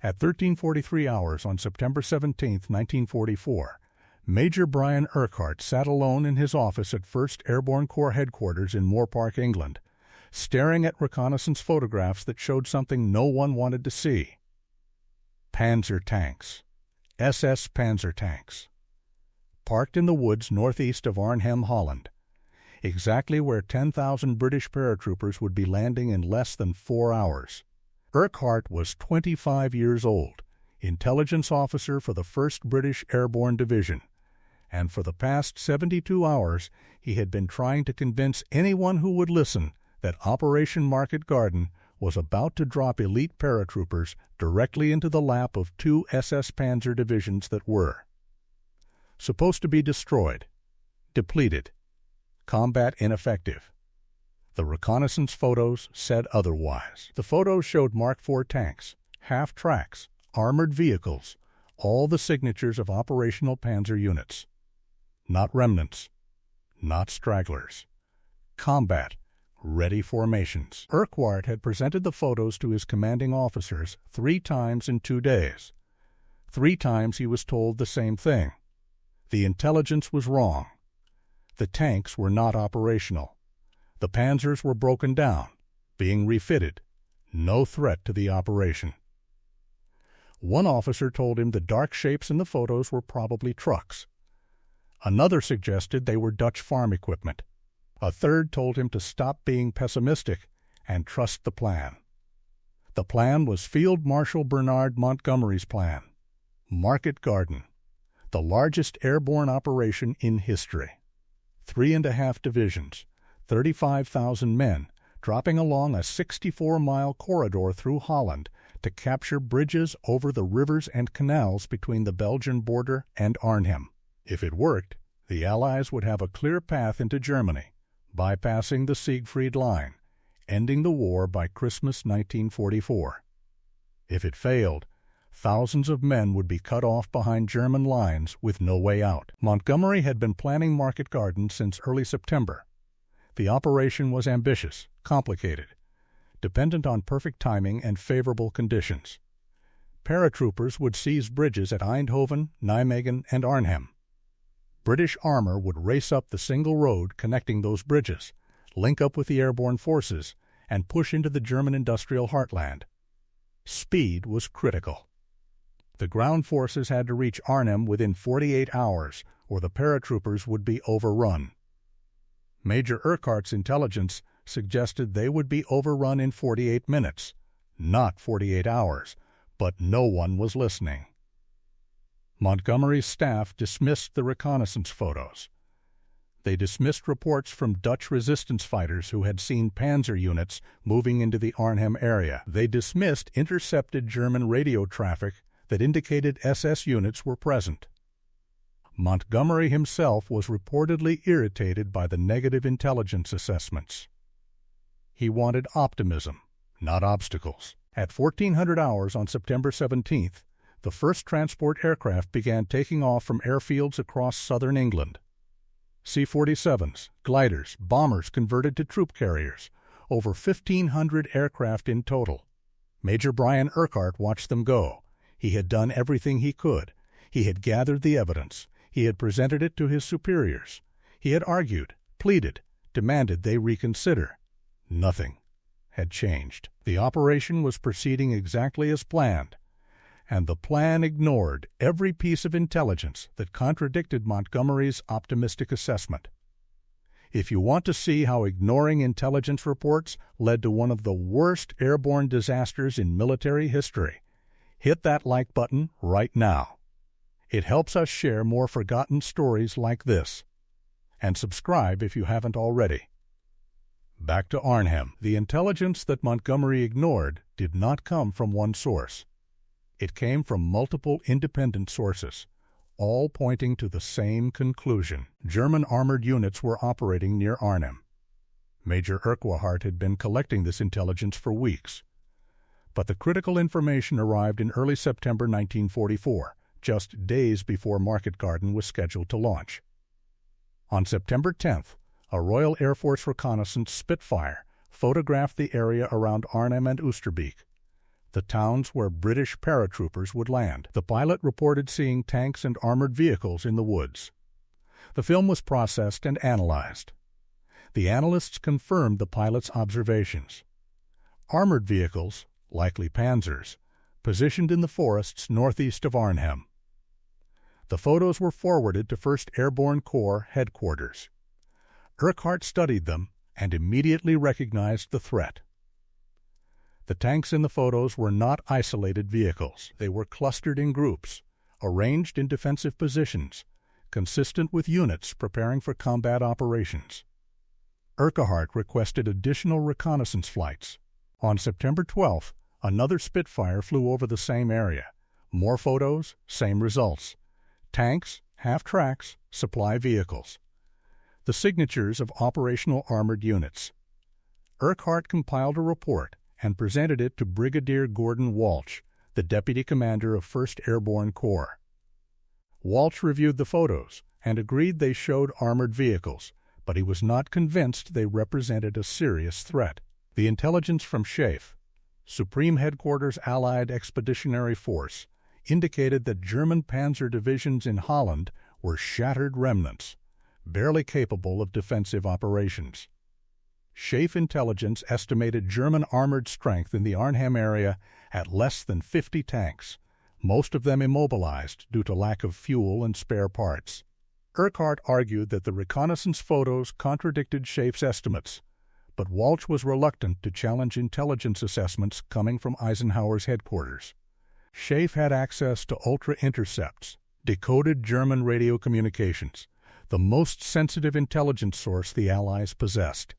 At 13:43 hours on September 17, 1944, Major Brian Urquhart sat alone in his office at 1st Airborne Corps Headquarters in Moor Park, England, staring at reconnaissance photographs that showed something no one wanted to see. Panzer tanks. SS Panzer tanks. Parked in the woods northeast of Arnhem, Holland, exactly where 10,000 British paratroopers would be landing in less than 4 hours. Urquhart was 25 years old, intelligence officer for the 1st British Airborne Division, and for the past 72 hours he had been trying to convince anyone who would listen that Operation Market Garden was about to drop elite paratroopers directly into the lap of 2 SS Panzer Divisions that were supposed to be destroyed, depleted, combat ineffective. The reconnaissance photos said otherwise. The photos showed Mark IV tanks, half-tracks, armored vehicles, all the signatures of operational panzer units. Not remnants, not stragglers. Combat, ready formations. Urquhart had presented the photos to his commanding officers 3 times in 2 days. 3 times he was told the same thing. The intelligence was wrong. The tanks were not operational. The panzers were broken down, being refitted. No threat to the operation. One officer told him the dark shapes in the photos were probably trucks. Another suggested they were Dutch farm equipment. A third told him to stop being pessimistic and trust the plan. The plan was Field Marshal Bernard Montgomery's plan. Market Garden, the largest airborne operation in history. 3.5 divisions, 35,000 men, dropping along a 64-mile corridor through Holland to capture bridges over the rivers and canals between the Belgian border and Arnhem. If it worked, the Allies would have a clear path into Germany, bypassing the Siegfried Line, ending the war by Christmas 1944. If it failed, thousands of men would be cut off behind German lines with no way out. Montgomery had been planning Market Garden since early September. The operation was ambitious, complicated, dependent on perfect timing and favorable conditions. Paratroopers would seize bridges at Eindhoven, Nijmegen, and Arnhem. British armor would race up the single road connecting those bridges, link up with the airborne forces, and push into the German industrial heartland. Speed was critical. The ground forces had to reach Arnhem within 48 hours, or the paratroopers would be overrun. Major Urquhart's intelligence suggested they would be overrun in 48 minutes, not 48 hours, but no one was listening. Montgomery's staff dismissed the reconnaissance photos. They dismissed reports from Dutch resistance fighters who had seen panzer units moving into the Arnhem area. They dismissed intercepted German radio traffic that indicated SS units were present. Montgomery himself was reportedly irritated by the negative intelligence assessments. He wanted optimism, not obstacles. At 1400 hours on September 17th, the first transport aircraft began taking off from airfields across southern England. C-47s, gliders, bombers converted to troop carriers, over 1,500 aircraft in total. Major Brian Urquhart watched them go. He had done everything he could. He had gathered the evidence. He had presented it to his superiors. He had argued, pleaded, demanded they reconsider. Nothing had changed. The operation was proceeding exactly as planned, and the plan ignored every piece of intelligence that contradicted Montgomery's optimistic assessment. If you want to see how ignoring intelligence reports led to one of the worst airborne disasters in military history, hit that like button right now. It helps us share more forgotten stories like this. And subscribe if you haven't already. Back to Arnhem. The intelligence that Montgomery ignored did not come from one source. It came from multiple independent sources, all pointing to the same conclusion. German armored units were operating near Arnhem. Major Urquhart had been collecting this intelligence for weeks. But the critical information arrived in early September 1944, just days before Market Garden was scheduled to launch. On September 10th, a Royal Air Force reconnaissance Spitfire photographed the area around Arnhem and Oosterbeek. the towns where British paratroopers would land. The pilot reported seeing tanks and armored vehicles in the woods. The film was processed and analyzed. The analysts confirmed the pilot's observations. Armored vehicles, likely Panzers, positioned in the forests northeast of Arnhem. The photos were forwarded to 1st Airborne Corps headquarters. Urquhart studied them and immediately recognized the threat. The tanks in the photos were not isolated vehicles. They were clustered in groups, arranged in defensive positions, consistent with units preparing for combat operations. Urquhart requested additional reconnaissance flights. On September 12th, another Spitfire flew over the same area. More photos, same results. Tanks, half-tracks, supply vehicles. The signatures of operational armored units. Urquhart compiled a report and presented it to Brigadier Gordon Walsh, the Deputy Commander of 1st Airborne Corps. Walsh reviewed the photos and agreed they showed armored vehicles, but he was not convinced they represented a serious threat. The intelligence from SHAEF, Supreme Headquarters Allied Expeditionary Force, indicated that German Panzer divisions in Holland were shattered remnants, barely capable of defensive operations. SHAEF intelligence estimated German armored strength in the Arnhem area at less than 50 tanks, most of them immobilized due to lack of fuel and spare parts. Urquhart argued that the reconnaissance photos contradicted SHAEF's estimates, but Walsh was reluctant to challenge intelligence assessments coming from Eisenhower's headquarters. SHAEF had access to ultra-intercepts, decoded German radio communications, the most sensitive intelligence source the Allies possessed.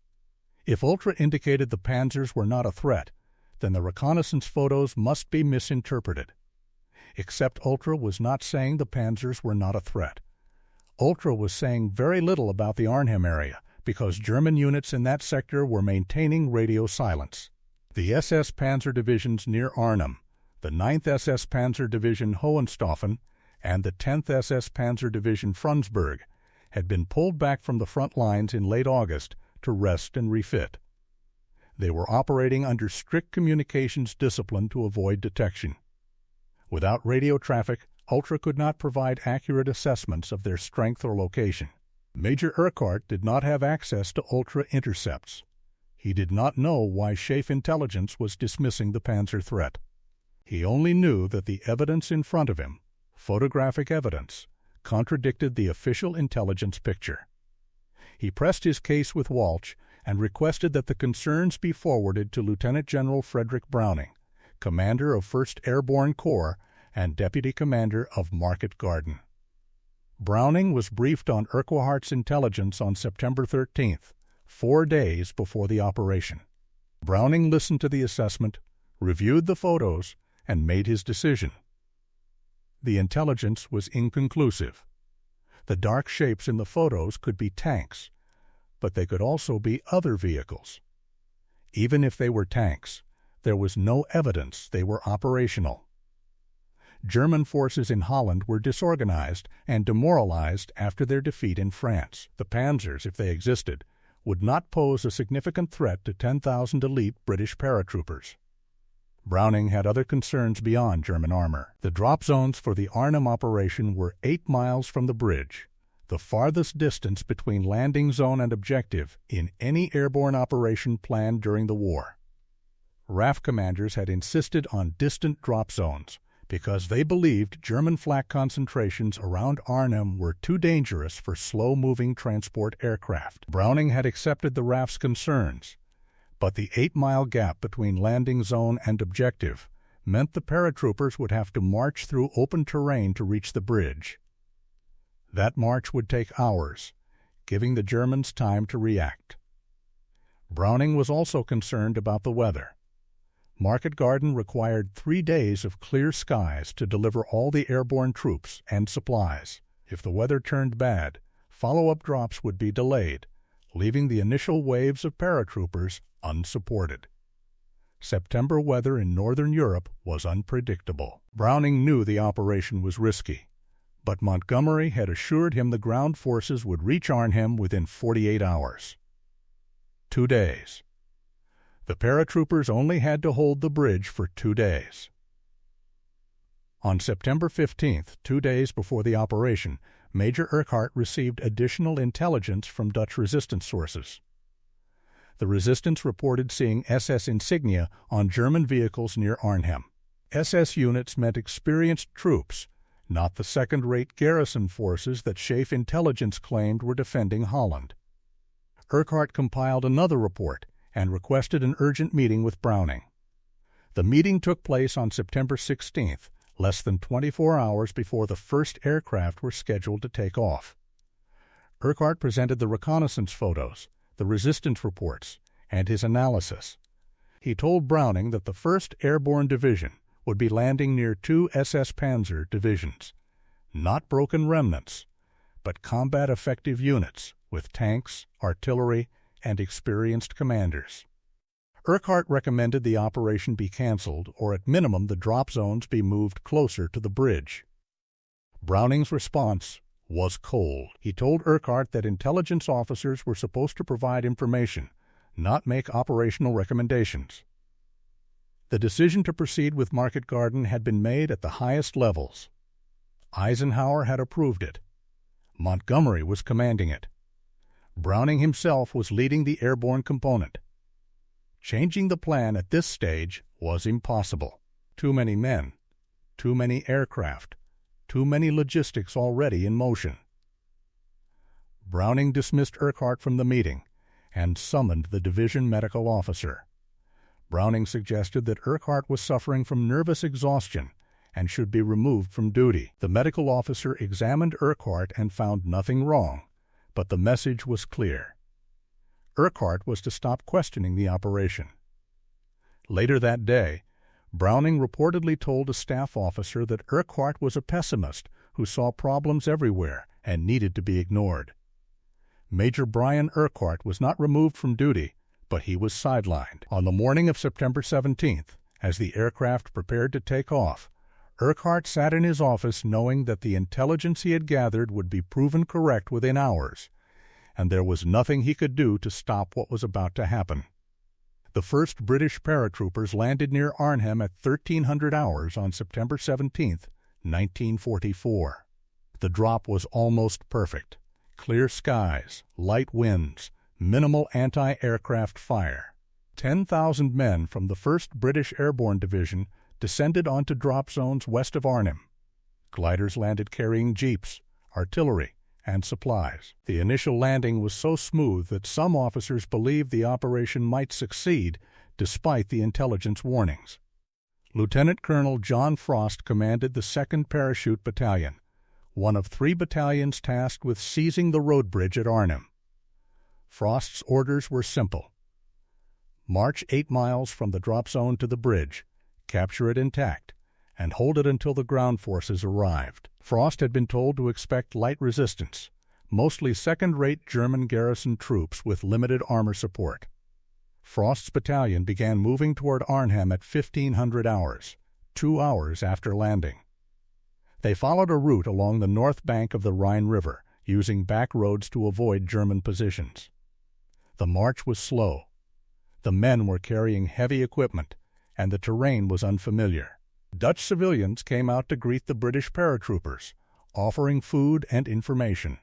If Ultra indicated the Panzers were not a threat, then the reconnaissance photos must be misinterpreted. Except Ultra was not saying the Panzers were not a threat. Ultra was saying very little about the Arnhem area because German units in that sector were maintaining radio silence. The SS Panzer Divisions near Arnhem, the 9th SS Panzer Division Hohenstaufen, and the 10th SS Panzer Division Frundsberg had been pulled back from the front lines in late August to rest and refit. They were operating under strict communications discipline to avoid detection. Without radio traffic, Ultra could not provide accurate assessments of their strength or location. Major Urquhart did not have access to Ultra intercepts. He did not know why SHAEF intelligence was dismissing the Panzer threat. He only knew that the evidence in front of him, photographic evidence, contradicted the official intelligence picture. He pressed his case with Walsh and requested that the concerns be forwarded to Lieutenant General Frederick Browning, Commander of 1st Airborne Corps and Deputy Commander of Market Garden. Browning was briefed on Urquhart's intelligence on September 13th, 4 days before the operation. Browning listened to the assessment, reviewed the photos, and made his decision. The intelligence was inconclusive. The dark shapes in the photos could be tanks, but they could also be other vehicles. Even if they were tanks, there was no evidence they were operational. German forces in Holland were disorganized and demoralized after their defeat in France. The Panzers, if they existed, would not pose a significant threat to 10,000 elite British paratroopers. Browning had other concerns beyond German armor. The drop zones for the Arnhem operation were 8 miles from the bridge, the farthest distance between landing zone and objective in any airborne operation planned during the war. RAF commanders had insisted on distant drop zones because they believed German flak concentrations around Arnhem were too dangerous for slow-moving transport aircraft. Browning had accepted the RAF's concerns, but the 8-mile gap between landing zone and objective meant the paratroopers would have to march through open terrain to reach the bridge. That march would take hours, giving the Germans time to react. Browning was also concerned about the weather. Market Garden required 3 days of clear skies to deliver all the airborne troops and supplies. If the weather turned bad, follow-up drops would be delayed, leaving the initial waves of paratroopers unsupported. September weather in northern Europe was unpredictable. Browning knew the operation was risky, but Montgomery had assured him the ground forces would reach Arnhem within 48 hours. 2 days. The paratroopers only had to hold the bridge for 2 days. On September 15th, 2 days before the operation, Major Urquhart received additional intelligence from Dutch resistance sources. The resistance reported seeing SS insignia on German vehicles near Arnhem. SS units meant experienced troops, not the second-rate garrison forces that Schaeff intelligence claimed were defending Holland. Urquhart compiled another report and requested an urgent meeting with Browning. The meeting took place on September 16th, less than 24 hours before the first aircraft were scheduled to take off. Urquhart presented the reconnaissance photos, the resistance reports, and his analysis. He told Browning that the 1st Airborne Division would be landing near 2 SS Panzer Divisions, not broken remnants, but combat-effective units with tanks, artillery, and experienced commanders. Urquhart recommended the operation be canceled, or at minimum the drop zones be moved closer to the bridge. Browning's response was cold. He told Urquhart that intelligence officers were supposed to provide information, not make operational recommendations. The decision to proceed with Market Garden had been made at the highest levels. Eisenhower had approved it. Montgomery was commanding it. Browning himself was leading the airborne component. Changing the plan at this stage was impossible. Too many men, too many aircraft, too many logistics already in motion. Browning dismissed Urquhart from the meeting and summoned the division medical officer. Browning suggested that Urquhart was suffering from nervous exhaustion and should be removed from duty. The medical officer examined Urquhart and found nothing wrong, but the message was clear. Urquhart was to stop questioning the operation. Later that day, Browning reportedly told a staff officer that Urquhart was a pessimist who saw problems everywhere and needed to be ignored. Major Brian Urquhart was not removed from duty, but he was sidelined. On the morning of September 17th, as the aircraft prepared to take off, Urquhart sat in his office knowing that the intelligence he had gathered would be proven correct within hours, and there was nothing he could do to stop what was about to happen. The first British paratroopers landed near Arnhem at 1300 hours on September 17, 1944. The drop was almost perfect. Clear skies, light winds, minimal anti-aircraft fire. 10,000 men from the 1st British Airborne Division descended onto drop zones west of Arnhem. Gliders landed carrying jeeps, artillery, and supplies. The initial landing was so smooth that some officers believed the operation might succeed despite the intelligence warnings. Lieutenant Colonel John Frost commanded the 2nd Parachute Battalion, one of 3 battalions tasked with seizing the road bridge at Arnhem. Frost's orders were simple. March 8 miles from the drop zone to the bridge, capture it intact, and hold it until the ground forces arrived. Frost had been told to expect light resistance, mostly second-rate German garrison troops with limited armor support. Frost's battalion began moving toward Arnhem at 1500 hours, 2 hours after landing. They followed a route along the north bank of the Rhine River, using back roads to avoid German positions. The march was slow. The men were carrying heavy equipment, and the terrain was unfamiliar. Dutch civilians came out to greet the British paratroopers, offering food and information.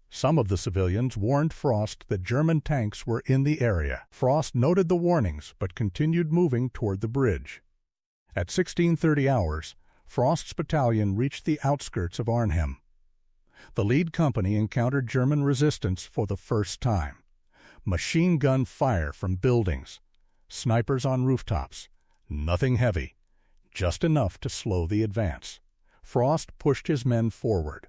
Some of the civilians warned Frost that German tanks were in the area. Frost noted the warnings but continued moving toward the bridge. At 1630 hours, Frost's battalion reached the outskirts of Arnhem. The lead company encountered German resistance for the first time. Machine gun fire from buildings, snipers on rooftops, nothing heavy, just enough to slow the advance. Frost pushed his men forward.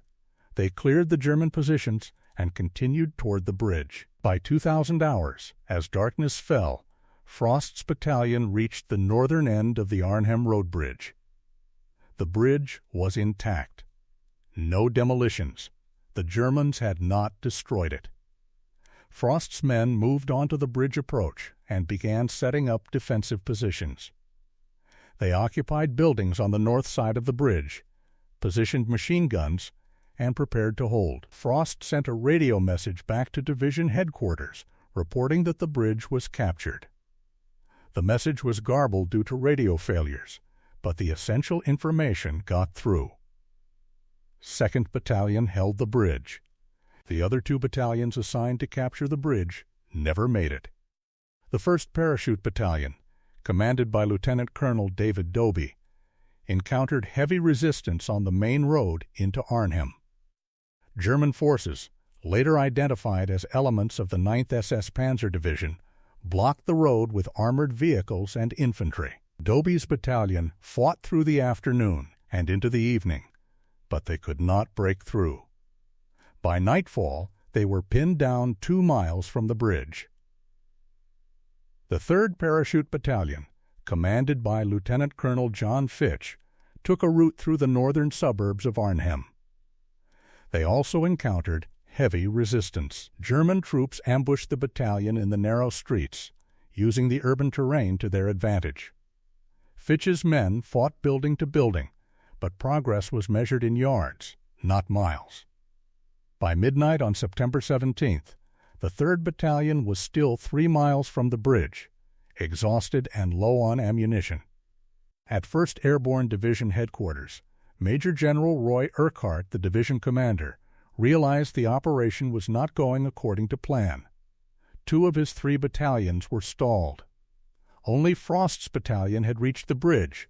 They cleared the German positions and continued toward the bridge. By 2000 hours, as darkness fell, Frost's battalion reached the northern end of the Arnhem road bridge. The bridge was intact. No demolitions. The Germans had not destroyed it. Frost's men moved onto the bridge approach and began setting up defensive positions. They occupied buildings on the north side of the bridge, positioned machine guns, and prepared to hold. Frost sent a radio message back to division headquarters, reporting that the bridge was captured. The message was garbled due to radio failures, but the essential information got through. 2nd Battalion held the bridge. The other 2 battalions assigned to capture the bridge never made it. The 1st Parachute Battalion, commanded by Lieutenant Colonel David Doby, encountered heavy resistance on the main road into Arnhem. German forces, later identified as elements of the 9th SS Panzer Division, blocked the road with armored vehicles and infantry. Doby's battalion fought through the afternoon and into the evening, but they could not break through. By nightfall, they were pinned down 2 miles from the bridge. The 3rd Parachute Battalion, commanded by Lieutenant Colonel John Fitch, took a route through the northern suburbs of Arnhem. They also encountered heavy resistance. German troops ambushed the battalion in the narrow streets, using the urban terrain to their advantage. Fitch's men fought building to building, but progress was measured in yards, not miles. By midnight on September 17th, the 3rd Battalion was still 3 miles from the bridge, exhausted and low on ammunition. At 1st Airborne Division headquarters, Major General Roy Urquhart, the division commander, realized the operation was not going according to plan. 2 of his 3 battalions were stalled. Only Frost's battalion had reached the bridge,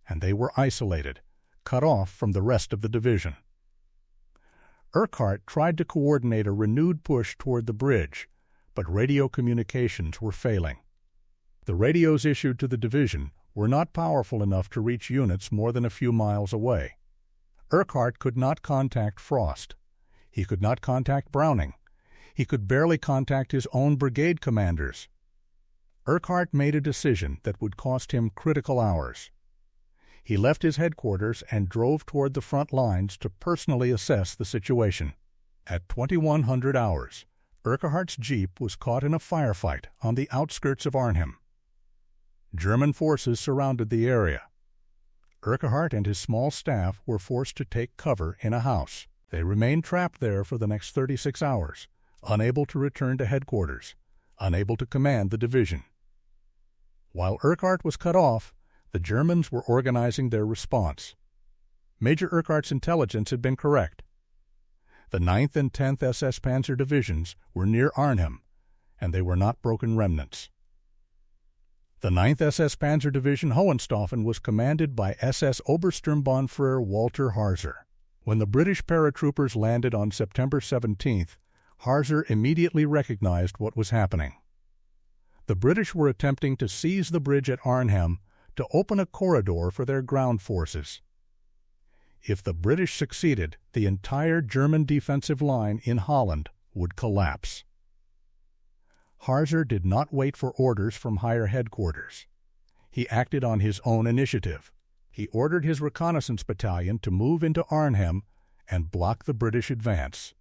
and they were isolated, cut off from the rest of the division. Urquhart tried to coordinate a renewed push toward the bridge, but radio communications were failing. The radios issued to the division were not powerful enough to reach units more than a few miles away. Urquhart could not contact Frost. He could not contact Browning. He could barely contact his own brigade commanders. Urquhart made a decision that would cost him critical hours. He left his headquarters and drove toward the front lines to personally assess the situation. At 2100 hours, Urquhart's jeep was caught in a firefight on the outskirts of Arnhem. German forces surrounded the area. Urquhart and his small staff were forced to take cover in a house. They remained trapped there for the next 36 hours, unable to return to headquarters, unable to command the division. While Urquhart was cut off, the Germans were organizing their response. Major Urquhart's intelligence had been correct. The 9th and 10th SS Panzer Divisions were near Arnhem, and they were not broken remnants. The 9th SS Panzer Division Hohenstaufen was commanded by SS Obersturmbannführer Walter Harzer. When the British paratroopers landed on September 17th, Harzer immediately recognized what was happening. The British were attempting to seize the bridge at Arnhem to open a corridor for their ground forces. If the British succeeded, the entire German defensive line in Holland would collapse. Harzer did not wait for orders from higher headquarters. He acted on his own initiative. He ordered his reconnaissance battalion to move into Arnhem and block the British advance.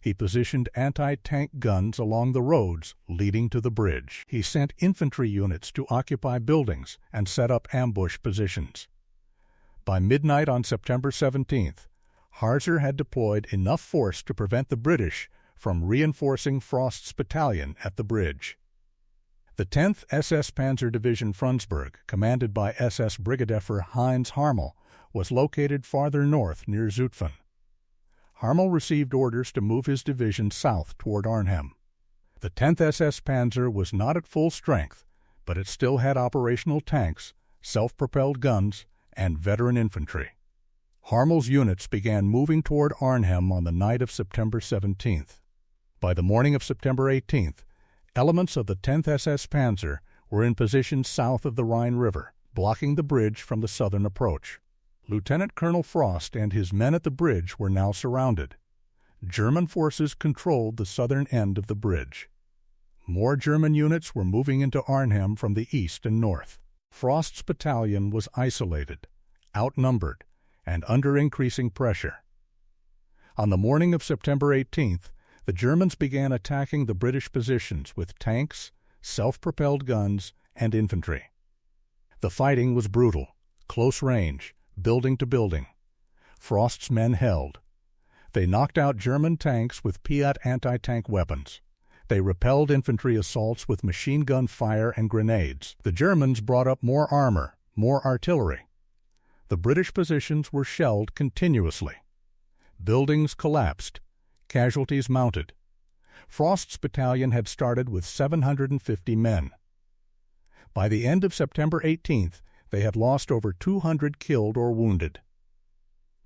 He positioned anti-tank guns along the roads leading to the bridge. He sent infantry units to occupy buildings and set up ambush positions. By midnight on September 17th, Harzer had deployed enough force to prevent the British from reinforcing Frost's battalion at the bridge. The 10th SS Panzer Division Frundsberg, commanded by SS Brigadefer Heinz Harmel, was located farther north near Zutphen. Harmel received orders to move his division south toward Arnhem. The 10th SS Panzer was not at full strength, but it still had operational tanks, self-propelled guns, and veteran infantry. Harmel's units began moving toward Arnhem on the night of September 17th. By the morning of September 18th, elements of the 10th SS Panzer were in position south of the Rhine River, blocking the bridge from the southern approach. Lieutenant Colonel Frost and his men at the bridge were now surrounded. German forces controlled the southern end of the bridge. More German units were moving into Arnhem from the east and north. Frost's battalion was isolated, outnumbered, and under increasing pressure. On the morning of September 18th, the Germans began attacking the British positions with tanks, self-propelled guns, and infantry. The fighting was brutal, close range, building to building. Frost's men held. They knocked out German tanks with Piat anti-tank weapons. They repelled infantry assaults with machine gun fire and grenades. The Germans brought up more armor, more artillery. The British positions were shelled continuously. Buildings collapsed. Casualties mounted. Frost's battalion had started with 750 men. By the end of September 18th, they had lost over 200 killed or wounded.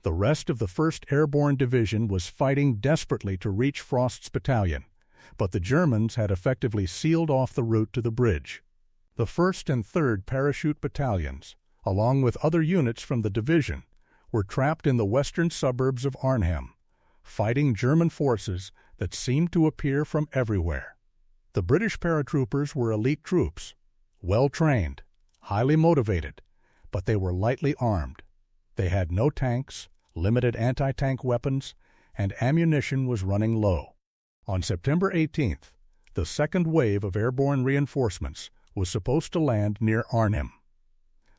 The rest of the 1st Airborne Division was fighting desperately to reach Frost's battalion, but the Germans had effectively sealed off the route to the bridge. The 1st and 3rd Parachute Battalions, along with other units from the division, were trapped in the western suburbs of Arnhem, fighting German forces that seemed to appear from everywhere. The British paratroopers were elite troops, well-trained, highly motivated, but they were lightly armed. They had no tanks, limited anti-tank weapons, and ammunition was running low. On September 18th, the second wave of airborne reinforcements was supposed to land near Arnhem.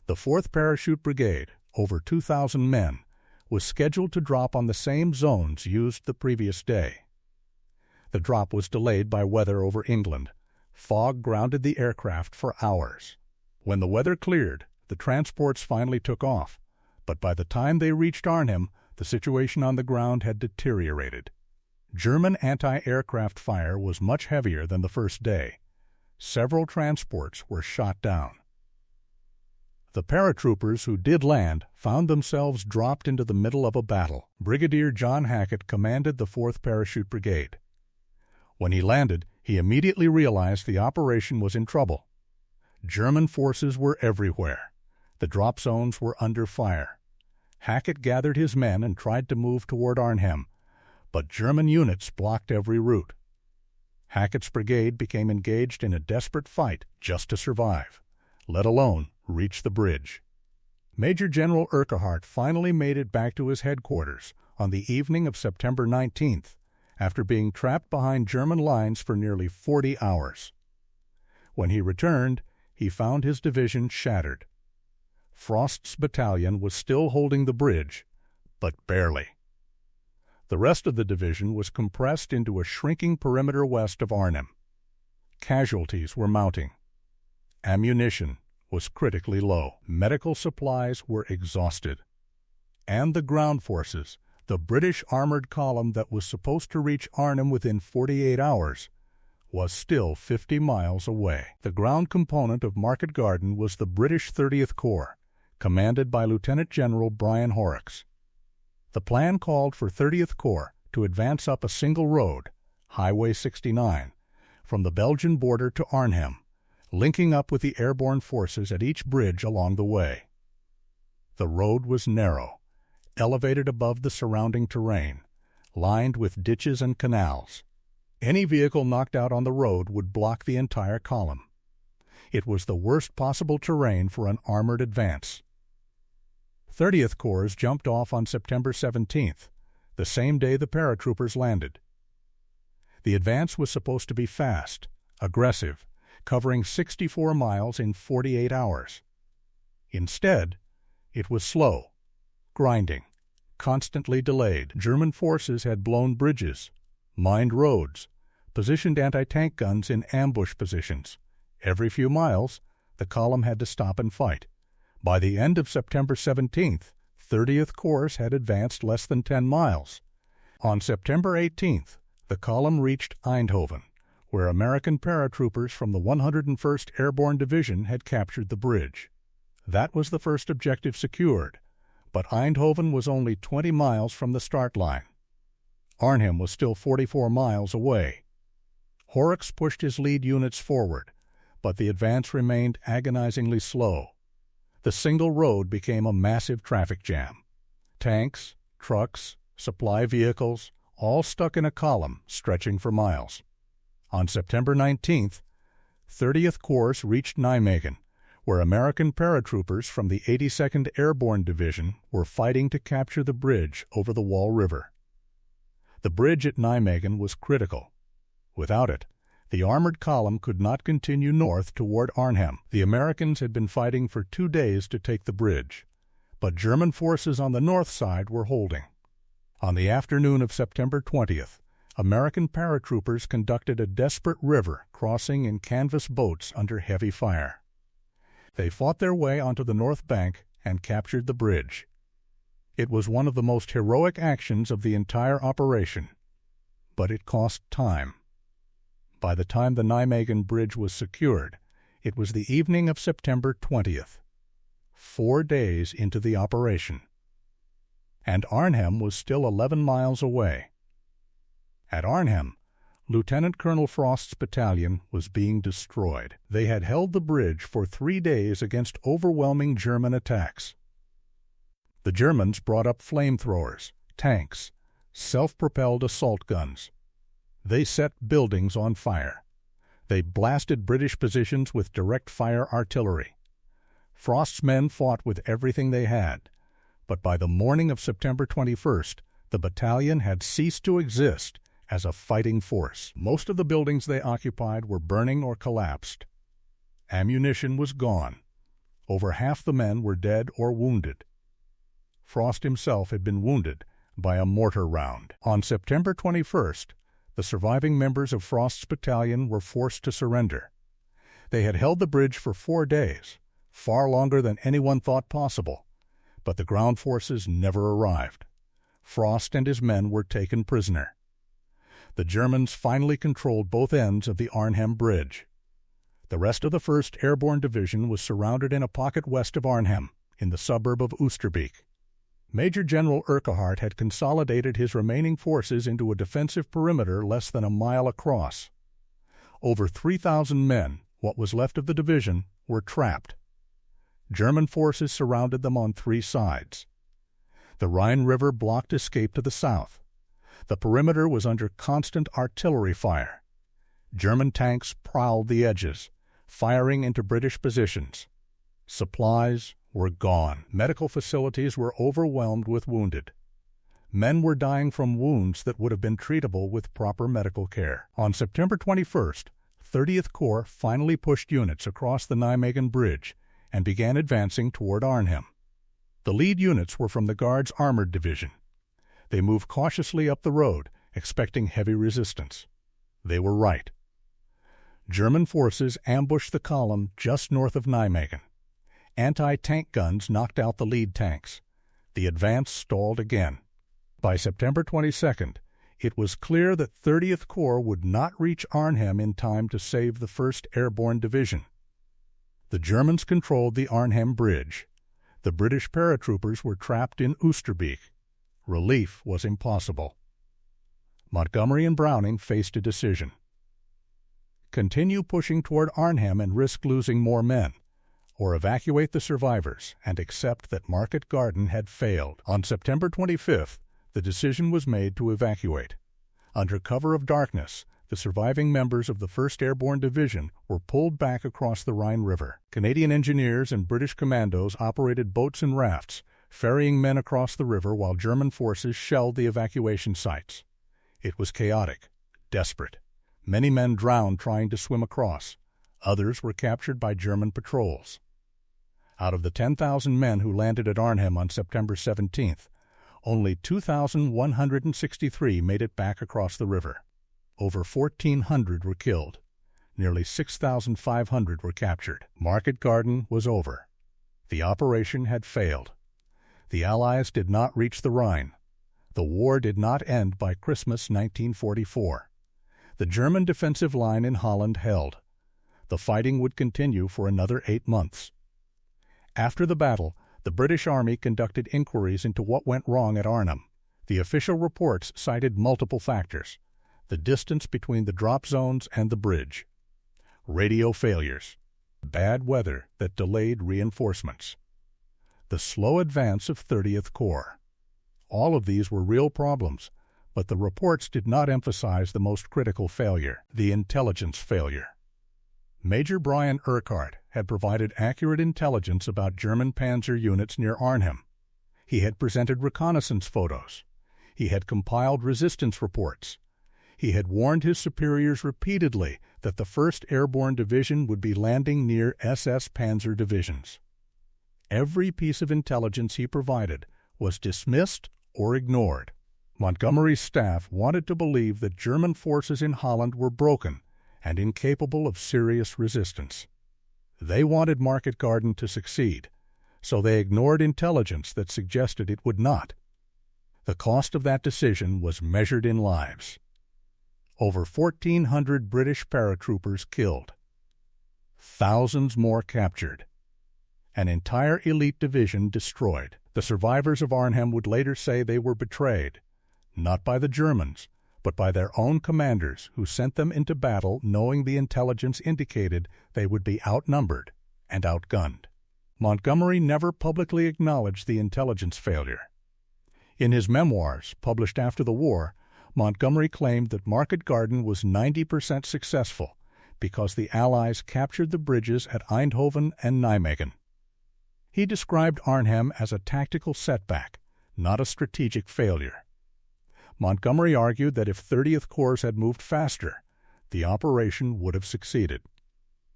The 4th Parachute Brigade, over 2,000 men, was scheduled to drop on the same zones used the previous day. The drop was delayed by weather over England. Fog grounded the aircraft for hours. When the weather cleared, the transports finally took off, but by the time they reached Arnhem, the situation on the ground had deteriorated. German anti-aircraft fire was much heavier than the first day. Several transports were shot down. The paratroopers who did land found themselves dropped into the middle of a battle. Brigadier John Hackett commanded the 4th Parachute Brigade. When he landed, he immediately realized the operation was in trouble. German forces were everywhere. The drop zones were under fire. Hackett gathered his men and tried to move toward Arnhem, but German units blocked every route. Hackett's brigade became engaged in a desperate fight just to survive, let alone reach the bridge. Major General Urquhart finally made it back to his headquarters on the evening of September 19th, after being trapped behind German lines for nearly 40 hours. When he returned, he found his division shattered. Frost's battalion was still holding the bridge, but barely. The rest of the division was compressed into a shrinking perimeter west of Arnhem. Casualties were mounting. Ammunition was critically low. Medical supplies were exhausted. And the ground forces, the British armored column that was supposed to reach Arnhem within 48 hours, was still 50 miles away. The ground component of Market Garden was the British 30th Corps, commanded by Lieutenant General Brian Urquhart. The plan called for 30th Corps to advance up a single road, Highway 69, from the Belgian border to Arnhem, linking up with the airborne forces at each bridge along the way. The road was narrow, elevated above the surrounding terrain, lined with ditches and canals. Any vehicle knocked out on the road would block the entire column. It was the worst possible terrain for an armored advance. 30th Corps jumped off on September 17th, the same day the paratroopers landed. The advance was supposed to be fast, aggressive, covering 64 miles in 48 hours. Instead, it was slow, grinding, constantly delayed. German forces had blown bridges, mined roads, positioned anti-tank guns in ambush positions. Every few miles, the column had to stop and fight. By the end of September 17th, 30th Corps had advanced less than 10 miles. On September 18th, the column reached Eindhoven, where American paratroopers from the 101st Airborne Division had captured the bridge. That was the first objective secured, but Eindhoven was only 20 miles from the start line. Arnhem was still 44 miles away. Horrocks pushed his lead units forward, but the advance remained agonizingly slow. The single road became a massive traffic jam. Tanks, trucks, supply vehicles, all stuck in a column stretching for miles. On September 19th, 30th Corps reached Nijmegen, where American paratroopers from the 82nd Airborne Division were fighting to capture the bridge over the Wall River. The bridge at Nijmegen was critical. Without it, the armored column could not continue north toward Arnhem. The Americans had been fighting for 2 days to take the bridge, but German forces on the north side were holding. On the afternoon of September 20th, American paratroopers conducted a desperate river crossing in canvas boats under heavy fire. They fought their way onto the north bank and captured the bridge. It was one of the most heroic actions of the entire operation, but it cost time. By the time the Nijmegen Bridge was secured, it was the evening of September 20th, 4 days into the operation. And Arnhem was still 11 miles away. At Arnhem, Lieutenant Colonel Frost's battalion was being destroyed. They had held the bridge for 3 days against overwhelming German attacks. The Germans brought up flamethrowers, tanks, self-propelled assault guns. They set buildings on fire. They blasted British positions with direct-fire artillery. Frost's men fought with everything they had, but by the morning of September 21st, the battalion had ceased to exist as a fighting force. Most of the buildings they occupied were burning or collapsed. Ammunition was gone. Over half the men were dead or wounded. Frost himself had been wounded by a mortar round. On September 21st, the surviving members of Frost's battalion were forced to surrender. They had held the bridge for 4 days, far longer than anyone thought possible, but the ground forces never arrived. Frost and his men were taken prisoner. The Germans finally controlled both ends of the Arnhem Bridge. The rest of the 1st Airborne Division was surrounded in a pocket west of Arnhem, in the suburb of Oosterbeek. Major General Urquhart had consolidated his remaining forces into a defensive perimeter less than a mile across. Over 3,000 men, what was left of the division, were trapped. German forces surrounded them on 3 sides. The Rhine River blocked escape to the south. The perimeter was under constant artillery fire. German tanks prowled the edges, firing into British positions. Supplies were gone. Medical facilities were overwhelmed with wounded. Men were dying from wounds that would have been treatable with proper medical care. On September 21st, 30th Corps finally pushed units across the Nijmegen Bridge and began advancing toward Arnhem. The lead units were from the Guards Armored Division. They moved cautiously up the road, expecting heavy resistance. They were right. German forces ambushed the column just north of Nijmegen. Anti-tank guns knocked out the lead tanks. The advance stalled again. By September 22nd, it was clear that 30th Corps would not reach Arnhem in time to save the 1st Airborne Division. The Germans controlled the Arnhem Bridge. The British paratroopers were trapped in Oosterbeek. Relief was impossible. Montgomery and Browning faced a decision. Continue pushing toward Arnhem and risk losing more men, or evacuate the survivors and accept that Market Garden had failed. On September 25th, the decision was made to evacuate. Under cover of darkness, the surviving members of the 1st Airborne Division were pulled back across the Rhine River. Canadian engineers and British commandos operated boats and rafts, ferrying men across the river while German forces shelled the evacuation sites. It was chaotic, desperate. Many men drowned trying to swim across. Others were captured by German patrols. Out of the 10,000 men who landed at Arnhem on September 17th, only 2,163 made it back across the river. Over 1,400 were killed. Nearly 6,500 were captured. Market Garden was over. The operation had failed. The Allies did not reach the Rhine. The war did not end by Christmas 1944. The German defensive line in Holland held. The fighting would continue for another 8 months. After the battle, the British Army conducted inquiries into what went wrong at Arnhem. The official reports cited multiple factors: the distance between the drop zones and the bridge, radio failures, bad weather that delayed reinforcements, the slow advance of 30th Corps. All of these were real problems, but the reports did not emphasize the most critical failure, the intelligence failure. Major Brian Urquhart had provided accurate intelligence about German panzer units near Arnhem. He had presented reconnaissance photos. He had compiled resistance reports. He had warned his superiors repeatedly that the 1st Airborne Division would be landing near SS Panzer Divisions. Every piece of intelligence he provided was dismissed or ignored. Montgomery's staff wanted to believe that German forces in Holland were broken and incapable of serious resistance. They wanted Market Garden to succeed, so they ignored intelligence that suggested it would not. The cost of that decision was measured in lives. Over 1,400 British paratroopers killed. Thousands more captured. An entire elite division destroyed. The survivors of Arnhem would later say they were betrayed, not by the Germans, but by their own commanders who sent them into battle knowing the intelligence indicated they would be outnumbered and outgunned. Montgomery never publicly acknowledged the intelligence failure. In his memoirs, published after the war, Montgomery claimed that Market Garden was 90% successful because the Allies captured the bridges at Eindhoven and Nijmegen. He described Arnhem as a tactical setback, not a strategic failure. Montgomery argued that if 30th Corps had moved faster, the operation would have succeeded.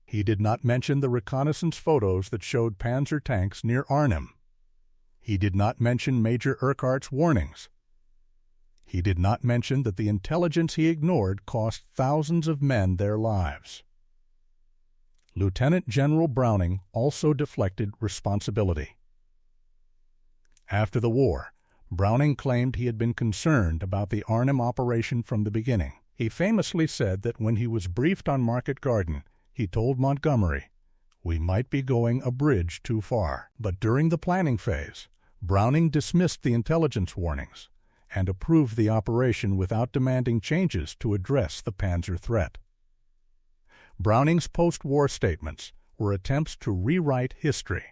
He did not mention the reconnaissance photos that showed Panzer tanks near Arnhem. He did not mention Major Urquhart's warnings. He did not mention that the intelligence he ignored cost thousands of men their lives. Lieutenant General Browning also deflected responsibility. After the war, Browning claimed he had been concerned about the Arnhem operation from the beginning. He famously said that when he was briefed on Market Garden, he told Montgomery, "We might be going a bridge too far." But during the planning phase, Browning dismissed the intelligence warnings and approved the operation without demanding changes to address the Panzer threat. Browning's post-war statements were attempts to rewrite history,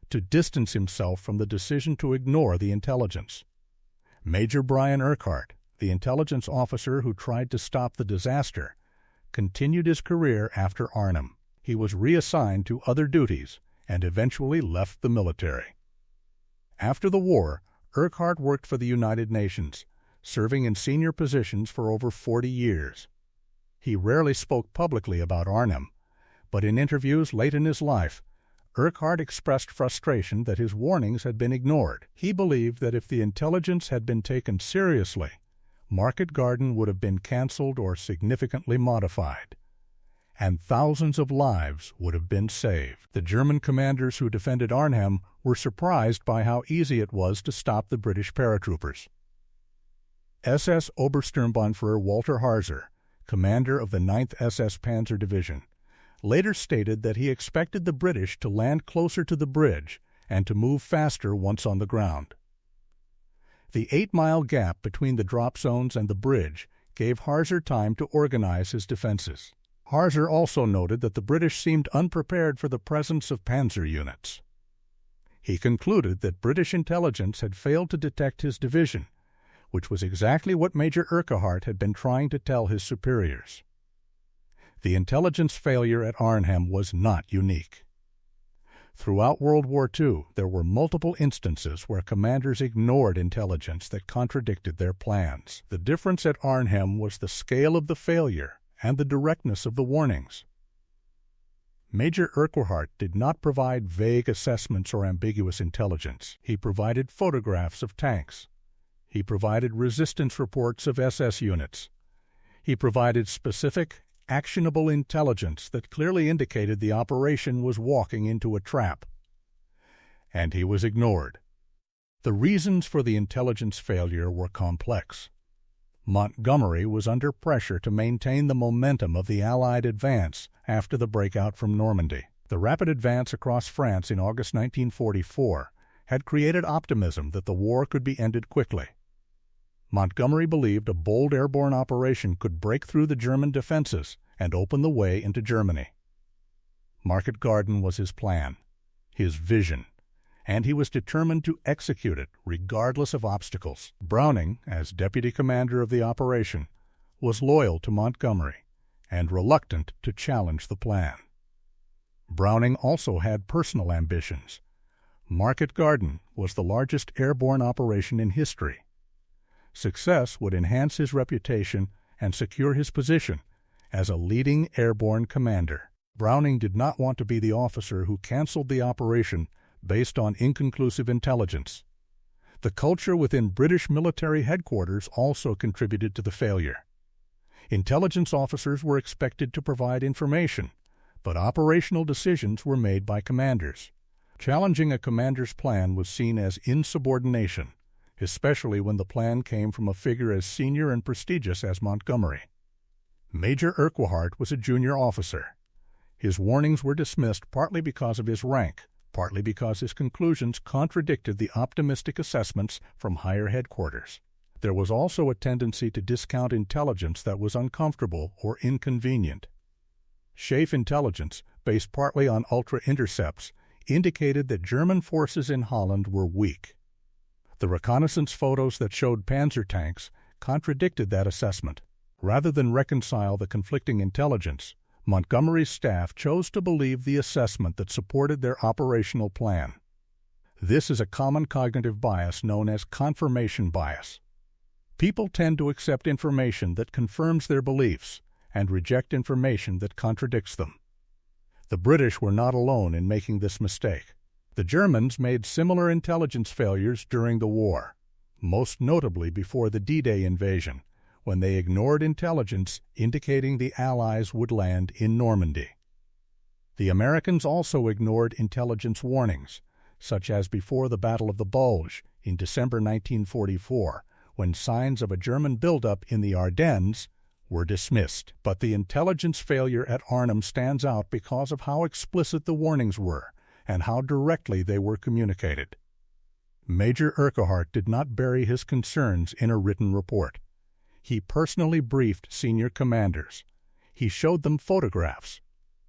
to distance himself from the decision to ignore the intelligence. Major Brian Urquhart, the intelligence officer who tried to stop the disaster, continued his career after Arnhem. He was reassigned to other duties and eventually left the military. After the war, Urquhart worked for the United Nations, serving in senior positions for over 40 years. He rarely spoke publicly about Arnhem, but in interviews late in his life, Urquhart expressed frustration that his warnings had been ignored. He believed that if the intelligence had been taken seriously, Market Garden would have been canceled or significantly modified, and thousands of lives would have been saved. The German commanders who defended Arnhem were surprised by how easy it was to stop the British paratroopers. SS Obersturmbannführer Walter Harzer, commander of the 9th SS Panzer Division, later stated that he expected the British to land closer to the bridge and to move faster once on the ground. The 8-mile gap between the drop zones and the bridge gave Harzer time to organize his defenses. Harzer also noted that the British seemed unprepared for the presence of panzer units. He concluded that British intelligence had failed to detect his division, which was exactly what Major Urquhart had been trying to tell his superiors. The intelligence failure at Arnhem was not unique. Throughout World War II, there were multiple instances where commanders ignored intelligence that contradicted their plans. The difference at Arnhem was the scale of the failure and the directness of the warnings. Major Urquhart did not provide vague assessments or ambiguous intelligence. He provided photographs of tanks. He provided resistance reports of SS units. He provided specific, actionable intelligence that clearly indicated the operation was walking into a trap. And he was ignored. The reasons for the intelligence failure were complex. Montgomery was under pressure to maintain the momentum of the Allied advance after the breakout from Normandy. The rapid advance across France in August 1944 had created optimism that the war could be ended quickly. Montgomery believed a bold airborne operation could break through the German defenses and open the way into Germany. Market Garden was his plan, his vision, and he was determined to execute it regardless of obstacles. Browning, as deputy commander of the operation, was loyal to Montgomery and reluctant to challenge the plan. Browning also had personal ambitions. Market Garden was the largest airborne operation in history. Success would enhance his reputation and secure his position as a leading airborne commander. Browning did not want to be the officer who canceled the operation based on inconclusive intelligence. The culture within British military headquarters also contributed to the failure. Intelligence officers were expected to provide information, but operational decisions were made by commanders. Challenging a commander's plan was seen as insubordination, especially when the plan came from a figure as senior and prestigious as Montgomery. Major Urquhart was a junior officer. His warnings were dismissed partly because of his rank, partly because his conclusions contradicted the optimistic assessments from higher headquarters. There was also a tendency to discount intelligence that was uncomfortable or inconvenient. Chafe intelligence, based partly on ultra-intercepts, indicated that German forces in Holland were weak. The reconnaissance photos that showed Panzer tanks contradicted that assessment. Rather than reconcile the conflicting intelligence, Montgomery's staff chose to believe the assessment that supported their operational plan. This is a common cognitive bias known as confirmation bias. People tend to accept information that confirms their beliefs and reject information that contradicts them. The British were not alone in making this mistake. The Germans made similar intelligence failures during the war, most notably before the D-Day invasion, when they ignored intelligence indicating the Allies would land in Normandy. The Americans also ignored intelligence warnings, such as before the Battle of the Bulge in December 1944, when signs of a German buildup in the Ardennes were dismissed. But the intelligence failure at Arnhem stands out because of how explicit the warnings were and how directly they were communicated. Major Urquhart did not bury his concerns in a written report. He personally briefed senior commanders. He showed them photographs.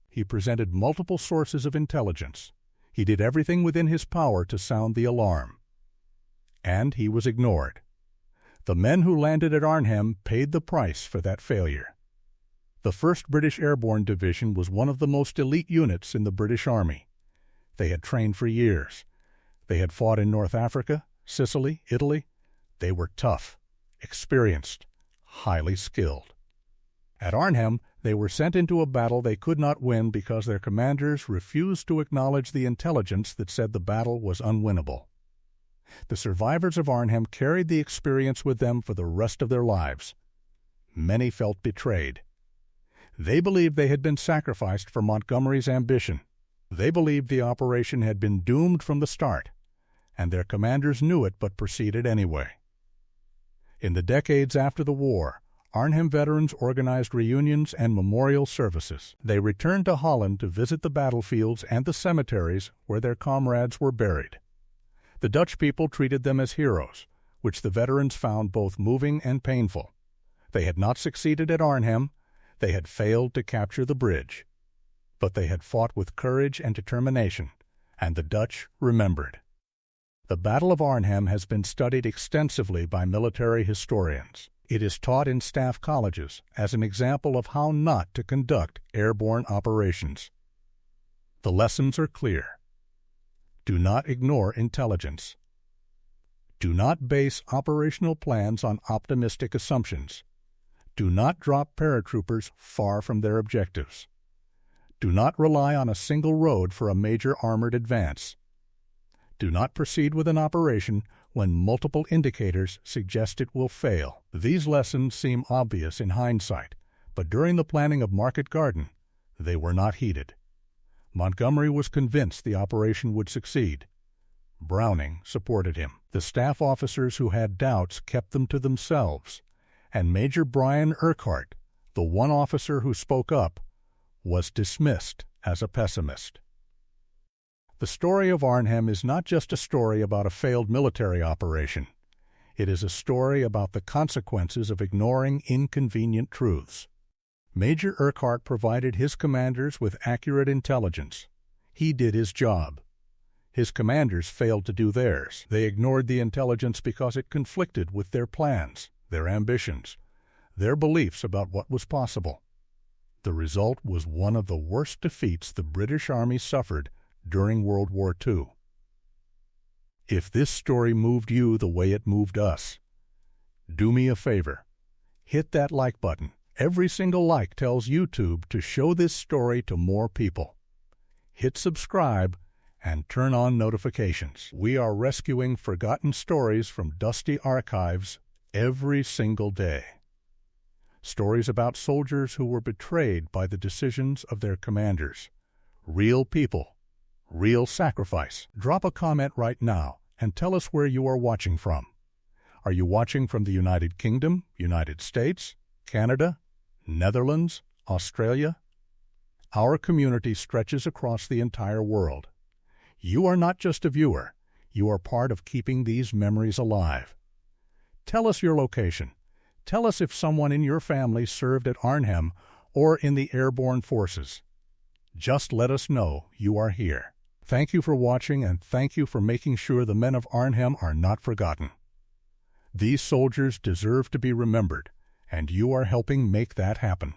He presented multiple sources of intelligence. He did everything within his power to sound the alarm. And he was ignored. The men who landed at Arnhem paid the price for that failure. The 1st British Airborne Division was one of the most elite units in the British Army. They had trained for years. They had fought in North Africa, Sicily, Italy. They were tough, experienced, highly skilled. At Arnhem, they were sent into a battle they could not win because their commanders refused to acknowledge the intelligence that said the battle was unwinnable. The survivors of Arnhem carried the experience with them for the rest of their lives. Many felt betrayed. They believed they had been sacrificed for Montgomery's ambition. They believed the operation had been doomed from the start, and their commanders knew it but proceeded anyway. In the decades after the war, Arnhem veterans organized reunions and memorial services. They returned to Holland to visit the battlefields and the cemeteries where their comrades were buried. The Dutch people treated them as heroes, which the veterans found both moving and painful. They had not succeeded at Arnhem. They had failed to capture the bridge. But they had fought with courage and determination, and the Dutch remembered. The Battle of Arnhem has been studied extensively by military historians. It is taught in staff colleges as an example of how not to conduct airborne operations. The lessons are clear. Do not ignore intelligence. Do not base operational plans on optimistic assumptions. Do not drop paratroopers far from their objectives. Do not rely on a single road for a major armored advance. Do not proceed with an operation when multiple indicators suggest it will fail. These lessons seem obvious in hindsight, but during the planning of Market Garden, they were not heeded. Montgomery was convinced the operation would succeed. Browning supported him. The staff officers who had doubts kept them to themselves, and Major Brian Urquhart, the one officer who spoke up, was dismissed as a pessimist. The story of Arnhem is not just a story about a failed military operation. It is a story about the consequences of ignoring inconvenient truths. Major Urquhart provided his commanders with accurate intelligence. He did his job. His commanders failed to do theirs. They ignored the intelligence because it conflicted with their plans, their ambitions, their beliefs about what was possible. The result was one of the worst defeats the British Army suffered during World War II. If this story moved you the way it moved us, do me a favor. Hit that like button. Every single like tells YouTube to show this story to more people. Hit subscribe and turn on notifications. We are rescuing forgotten stories from dusty archives every single day. Stories about soldiers who were betrayed by the decisions of their commanders. Real people, real sacrifice. Drop a comment right now and tell us where you are watching from. Are you watching from the United Kingdom, United States, Canada, Netherlands, Australia? Our community stretches across the entire world. You are not just a viewer. You are part of keeping these memories alive. Tell us your location. Tell us if someone in your family served at Arnhem or in the airborne forces. Just let us know you are here. Thank you for watching, and thank you for making sure the men of Arnhem are not forgotten. These soldiers deserve to be remembered, and you are helping make that happen.